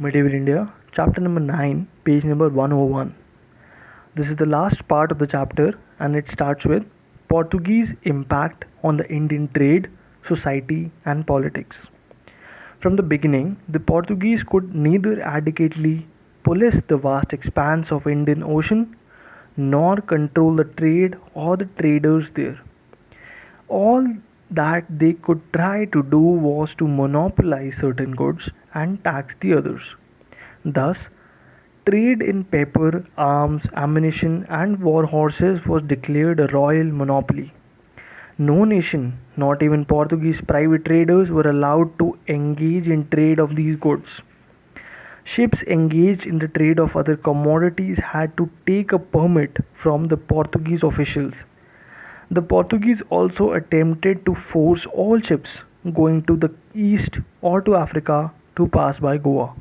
Medieval India, chapter number 9, page number 101. This is the last part of the chapter and it starts with Portuguese impact on the Indian trade, society, and politics. From the beginning, the Portuguese could neither adequately police the vast expanse of Indian Ocean nor control the trade or the traders there. All that they could try to do was to monopolize certain goods and tax the others. Thus, trade in paper, arms, ammunition, and war horses was declared a royal monopoly. No nation, not even Portuguese private traders, were allowed to engage in trade of these goods. Ships engaged in the trade of other commodities had to take a permit from the Portuguese officials. The Portuguese also attempted to force all ships going to the east or to Africa to pass by Goa.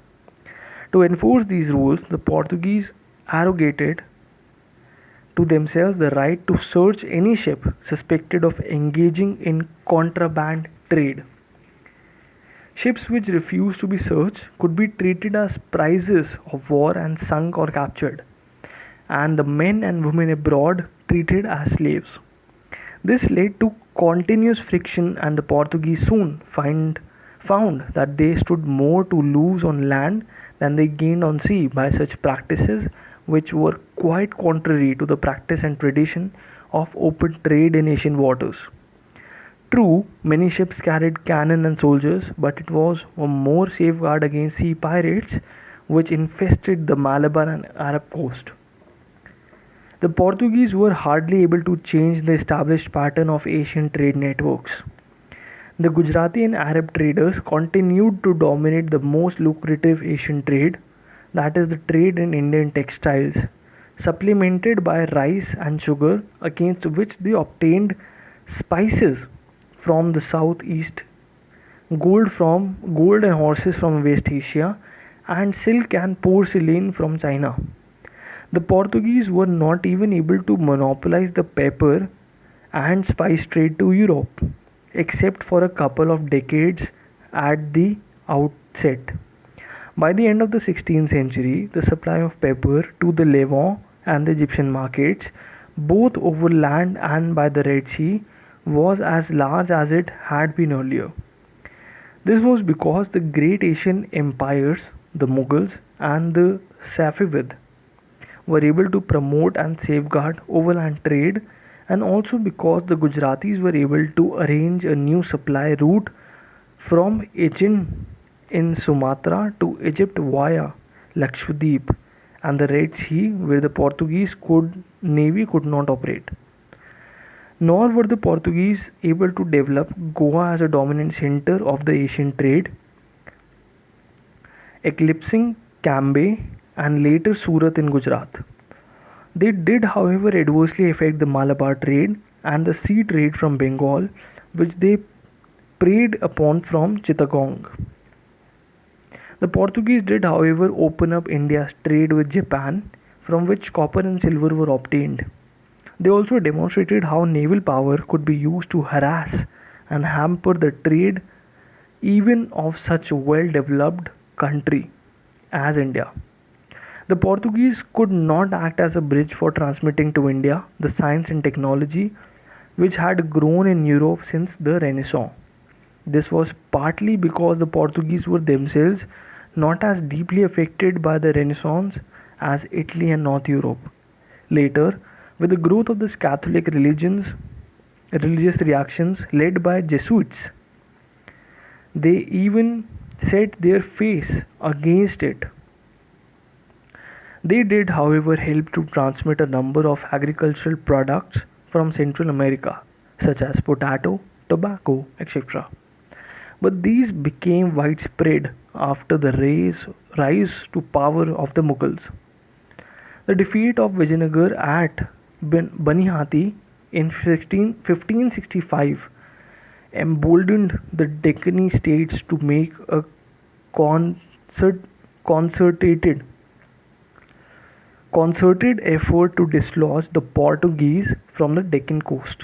To enforce these rules, the Portuguese arrogated to themselves the right to search any ship suspected of engaging in contraband trade. Ships which refused to be searched could be treated as prizes of war and sunk or captured, and the men and women abroad treated as slaves. This led to continuous friction, and the Portuguese soon found that they stood more to lose on land than they gained on sea by such practices, which were quite contrary to the practice and tradition of open trade in Asian waters. True, many ships carried cannon and soldiers, but it was a more safeguard against sea pirates which infested the Malabar and Arab coast. The Portuguese were hardly able to change the established pattern of Asian trade networks. The Gujarati and Arab traders continued to dominate the most lucrative Asian trade, that is, the trade in Indian textiles, supplemented by rice and sugar, against which they obtained spices from the southeast, gold and horses from West Asia, and silk and porcelain from China. The Portuguese were not even able to monopolize the pepper and spice trade to Europe, except for a couple of decades at the outset. By the end of the 16th century, the supply of pepper to the Levant and the Egyptian markets, both over land and by the Red Sea, was as large as it had been earlier. This was because the great Asian empires, the Mughals and the Safavid, were able to promote and safeguard overland trade, and also because the Gujaratis were able to arrange a new supply route from Aden in Sumatra to Egypt via Lakshadweep and the Red Sea, where the Portuguese navy could not operate. Nor were the Portuguese able to develop Goa as a dominant center of the Asian trade, eclipsing Cambay and later Surat in Gujarat. They did, however, adversely affect the Malabar trade and the sea trade from Bengal, which they preyed upon from Chittagong. The Portuguese did, however, open up India's trade with Japan, from which copper and silver were obtained. They also demonstrated how naval power could be used to harass and hamper the trade even of such a well-developed country as India. The Portuguese could not act as a bridge for transmitting to India the science and technology which had grown in Europe since the Renaissance. This was partly because the Portuguese were themselves not as deeply affected by the Renaissance as Italy and North Europe. Later, with the growth of the Catholic religious reactions led by Jesuits, they even set their face against it. They did, however, help to transmit a number of agricultural products from Central America, such as potato, tobacco, etc. But these became widespread after the rise to power of the Mughals. The defeat of Vijayanagar at Banihati in 1565 emboldened the Deccan states to make a concerted effort to dislodge the Portuguese from the Deccan coast.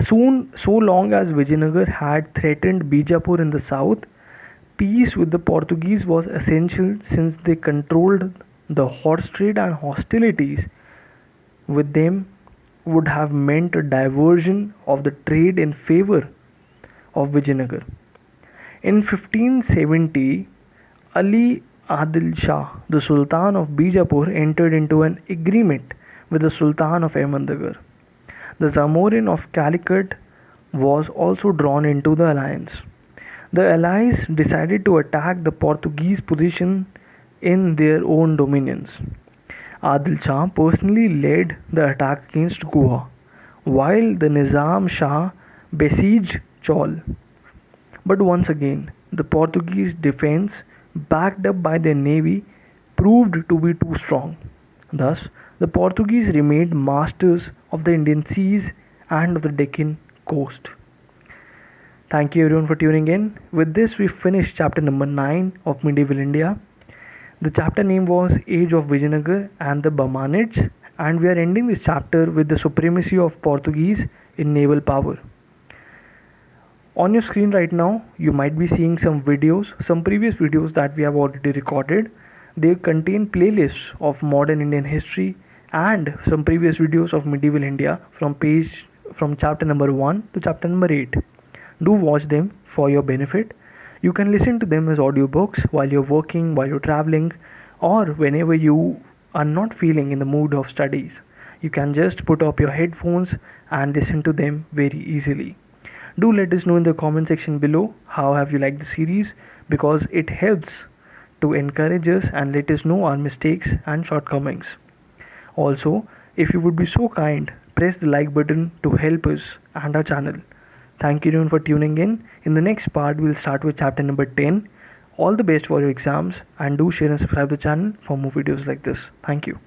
So long as Vijayanagar had threatened Bijapur in the south, peace with the Portuguese was essential since they controlled the horse trade, and hostilities with them would have meant a diversion of the trade in favor of Vijayanagar. In 1570, Ali Adil Shah, the Sultan of Bijapur, entered into an agreement with the Sultan of Ahmednagar. The Zamorin of Calicut was also drawn into the alliance. The allies decided to attack the Portuguese position in their own dominions. Adil Shah personally led the attack against Goa, while the Nizam Shah besieged Chaul. But once again, the Portuguese defense, backed up by their navy, proved to be too strong. Thus, the Portuguese remained masters of the Indian seas and of the Deccan coast. Thank you everyone for tuning in. With this, we finished chapter number 9 of Medieval India. The chapter name was Age of Vijayanagar and the Bahmanids, and we are ending this chapter with the supremacy of Portuguese in naval power. On your screen right now, you might be seeing some videos, some previous videos that we have already recorded. They contain playlists of modern Indian history and some previous videos of medieval India from chapter number 1 to chapter number 8. Do watch them for your benefit. You can listen to them as audiobooks while you're working, while you're traveling, or whenever you are not feeling in the mood of studies. You can just put up your headphones and listen to them very easily. Do let us know in the comment section below how have you liked the series, because it helps to encourage us and let us know our mistakes and shortcomings. Also, if you would be so kind, press the like button to help us and our channel. Thank you everyone for tuning in. In the next part, we'll start with chapter number 10. All the best for your exams, and do share and subscribe the channel for more videos like this. Thank you.